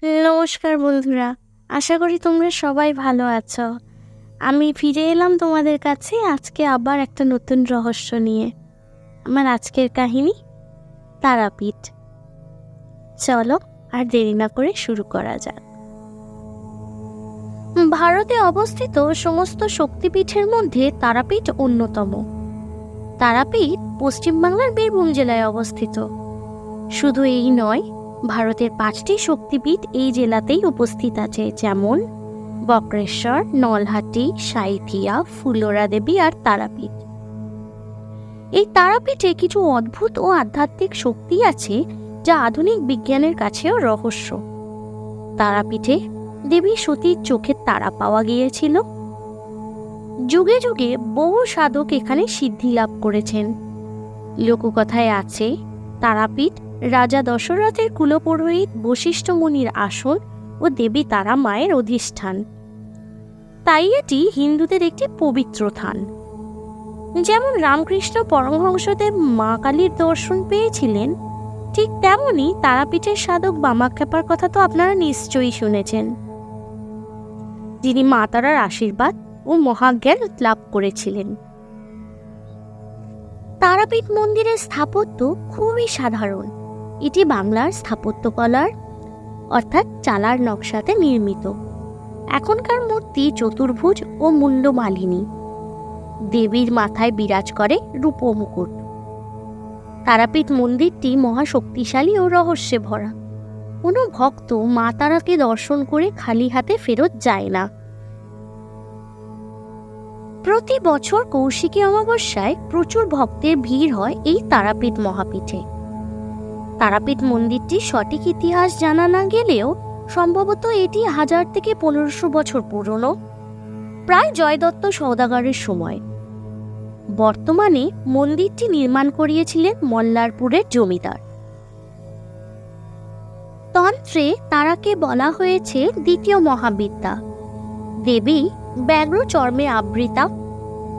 নমস্কার বন্ধুরা, আশা করি তোমরা সবাই ভালো আছো। আমি ফিরে এলাম তোমাদের কাছে আজকে আবার একটা নতুন রহস্য নিয়ে। আমার আজকের কাহিনী তারাপীঠ। চলো আর দেরি না করে শুরু করা যাক। ভারতে অবস্থিত সমস্ত শক্তিপীঠের মধ্যে তারাপীঠ অন্যতম। তারাপীঠ পশ্চিমবাংলার বীরভূম জেলায় অবস্থিত। শুধু এই নয়, ভারতের 5টি শক্তিপীঠ এই জেলাতেই উপস্থিত আছে, যেমন বক্রেশ্বর, নলহাটি, সাঁইথিয়া, ফুলোরা দেবী আর তারাপীঠ। এই তারাপীঠে কিছু অদ্ভুত ও আধ্যাত্মিক শক্তি আছে যা আধুনিক বিজ্ঞানের কাছেও রহস্য। তারাপীঠে দেবী সতীর চোখের তারা পাওয়া গিয়েছিল। যুগে যুগে বহু সাধক এখানে সিদ্ধি লাভ করেছেন। লোককথায় আছে তারাপীঠ রাজা দশরথের কুলপুরোহিত বশিষ্ঠ মুনির আসন ও দেবী তারা মায়ের অধিষ্ঠান। তাই এটি হিন্দুদের একটি পবিত্র স্থান। যেমন রামকৃষ্ণ পরমহংসদেব মা কালীর দর্শন পেয়েছিলেন, ঠিক তেমনি তারাপীঠের সাধক বামাখ্যাপার কথা তো আপনারা নিশ্চয়ই শুনেছেন, যিনি মা তারার আশীর্বাদ ও মহাজ্ঞান লাভ করেছিলেন। তারাপীঠ মন্দিরের স্থাপত্য খুবই সাধারণ। এটি বাংলার স্থাপত্যকলার অর্থাৎ চালার নকশাতে নির্মিত। এখনকার মূর্তি চতুর্ভুজ ও মুন্ডমালিনী। দেবীর মাথায় বিরাজ করে রূপ মুকুট। তারাপীঠ মন্দিরটি মহাশক্তিশালী ও রহস্যে ভরা। কোনো ভক্ত মা তারাকে দর্শন করে খালি হাতে ফেরত যায় না। প্রতি বছর কৌশিকী অমাবস্যায় প্রচুর ভক্তের ভিড় হয় এই তারাপীঠ মহাপীঠে। তারাপীঠ মন্দিরটির সঠিক ইতিহাস জানা না গেলেও সম্ভবত এটি 1000 থেকে 1500 বছর পুরনো, প্রায় জয়দত্ত সওদাগরের সময়। বর্তমানে মন্দিরটি নির্মাণ করিয়েছিলেন মল্লারপুরের জমিদার। তন্ত্রে তারাকে বলা হয়েছে দ্বিতীয় মহাবিদ্যা। দেবী ব্যাঘ্র চর্মে আবৃতা,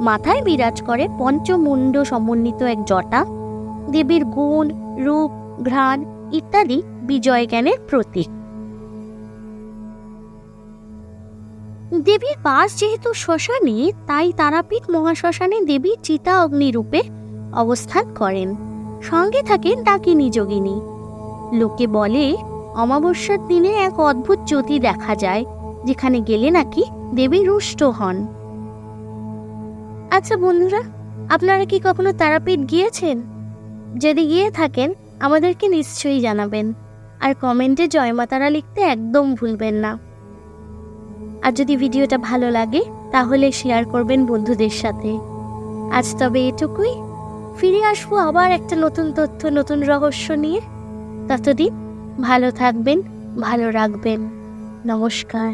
মাথায় বিরাজ করে পঞ্চমুণ্ড সমন্বিত এক জটা। দেবীর গুণ, রূপ, ঘ্রাণ ইত্যাদি বিজয় জ্ঞানের প্রতীক। দেবীর বাস যেহেতু শ্মশানে, তাই তারাপীঠ মহাশ্মশানে দেবী চিতা অগ্নিরূপে অবস্থান করেন। সঙ্গে থাকেন ডাকিনী যোগিনী। লোকে বলে অমাবস্যার দিনে এক অদ্ভুত জ্যোতি দেখা যায়, যেখানে গেলে নাকি দেবী রুষ্ট হন। আচ্ছা বন্ধুরা, আপনারা কি কখনো তারাপীঠ গিয়েছেন? যদি গিয়ে থাকেন আমাদেরকে নিশ্চয়ই জানাবেন, আর কমেন্টে জয় মা তারা লিখতে একদম ভুলবেন না। আর যদি ভিডিওটা ভালো লাগে তাহলে শেয়ার করবেন বন্ধুদের সাথে। আজ তবে এটুকুই। ফিরে আসবো আবার একটা নতুন তথ্য, নতুন রহস্য নিয়ে। ততদিন ভালো থাকবেন, ভালো রাখবেন। নমস্কার।